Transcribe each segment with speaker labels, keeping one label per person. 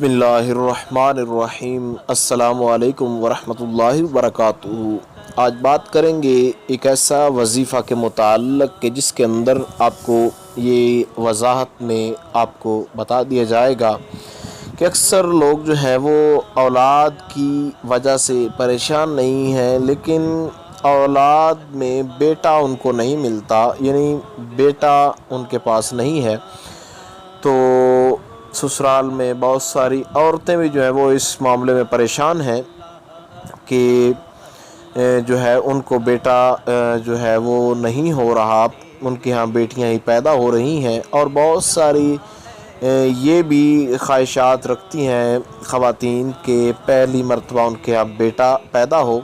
Speaker 1: बिस्मिल्लाहिर्रहमानिर्रहीम। अस्सलामु अलैकुम वरहमतुल्लाहि वबरकातुहू। आज बात करेंगे एक ऐसा वजीफ़ा के मुताल्लिक़ कि जिसके अंदर आपको ये वजाहत में आपको बता दिया जाएगा कि अक्सर लोग जो है वो औलाद की वजह से परेशान नहीं हैं, लेकिन औलाद में बेटा उनको नहीं मिलता, यानी बेटा उनके पास नहीं है। तो ससुराल में बहुत सारी औरतें भी जो है वो इस मामले में परेशान हैं कि जो है उनको बेटा जो है वो नहीं हो रहा, उनके यहाँ बेटियां ही पैदा हो रही हैं। और बहुत सारी ये भी ख्वाहिशात रखती हैं ख़वातीन के पहली मर्तबा उनके यहाँ बेटा पैदा हो।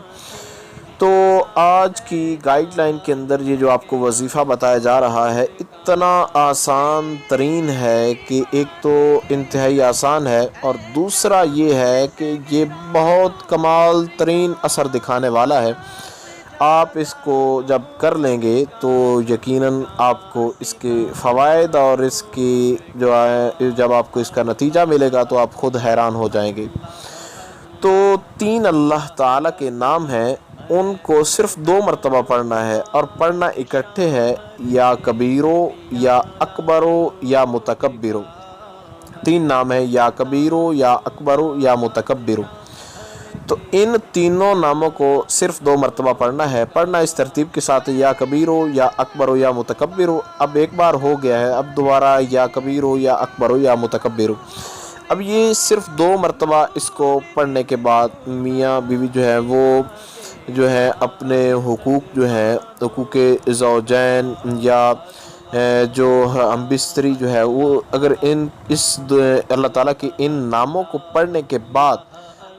Speaker 1: तो आज की गाइडलाइन के अंदर ये जो आपको वजीफ़ा बताया जा रहा है इतना आसान तरीन है कि एक तो इंतहाई आसान है, और दूसरा ये है कि ये बहुत कमाल तरीन असर दिखाने वाला है। आप इसको जब कर लेंगे तो यकीनन आपको इसके फ़वाइद और इसकी जो है जब आपको इसका नतीजा मिलेगा तो आप ख़ुद हैरान हो जाएंगे। तो 3 अल्लाह ताला के नाम हैं, उनको सिर्फ़ 2 मरतबा पढ़ना है, और पढ़ना इकट्ठे है, या कबीरो या अकबरो या मुतकब्बिरो। 3 नाम है, या कबीरो या अकबरो या मुतकब्बिरो। तो इन तीनों नामों को सिर्फ़ 2 मरतबा पढ़ना है। पढ़ना इस तरतीब के साथ, या कबीरो या अकबरो या मुतकब्बिरो। अब एक बार हो गया है, अब दोबारा या कबीरो या अकबरो या मुतकब्बिरो। अब ये सिर्फ़ 2 मरतबा इसको पढ़ने के बाद मियाँ बीवी जो है वो जो है अपने हुकूक जो है हुकूक ज़ौजैन या जो हम बिस्तरी जो है वो अगर अल्लाह ताला के इन नामों को पढ़ने के बाद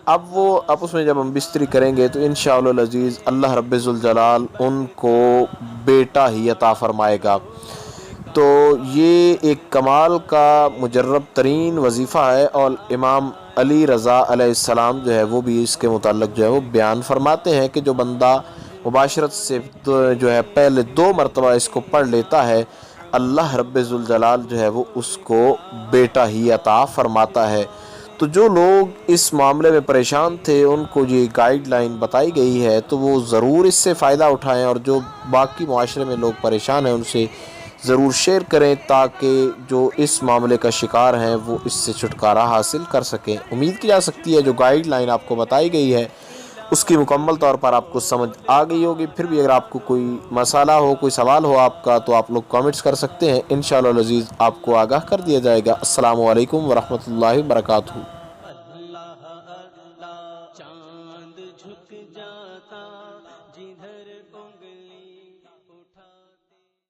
Speaker 1: अब वो आपस में जब हम बिस्तरी करेंगे तो इंशाअल्लाह अज़ीज़ अल्लाह रब्बुल जलाल उनको बेटा ही अता फ़रमाएगा। तो ये एक कमाल का मुजर्रब तरीन वजीफ़ा है, और इमाम अली रज़ा अलैहिस्सलाम जो है वो भी इसके मुताल्लिक़ जो है वो बयान फरमाते हैं कि जो बंदा मुबाशरत से जो है पहले 2 मरतबा इसको पढ़ लेता है, अल्लाह रब्बुल जलाल जो है वो उसको बेटा ही अता फ़रमाता है। तो जो लोग इस मामले में परेशान थे उनको ये गाइडलाइन बताई गई है, तो वो ज़रूर इससे फ़ायदा उठाएं, और जो बाकी माशरे में लोग परेशान हैं उनसे ज़रूर शेयर करें ताकि जो इस मामले का शिकार हैं वो इससे छुटकारा हासिल कर सकें। उम्मीद की जा सकती है जो गाइडलाइन आपको बताई गई है उसकी मुकम्मल तौर पर आपको समझ आ गई होगी। फिर भी अगर आपको कोई मसाला हो, कोई सवाल हो आपका, तो आप लोग कमेंट्स कर सकते हैं। इंशाअल्लाह अज़ीज़ आपको आगाह कर दिया जाएगा। अस्सलामु अलैकुम वरहमतुल्लाहि वबरकातुहू।
Speaker 2: चांद झुक जाता जिधर को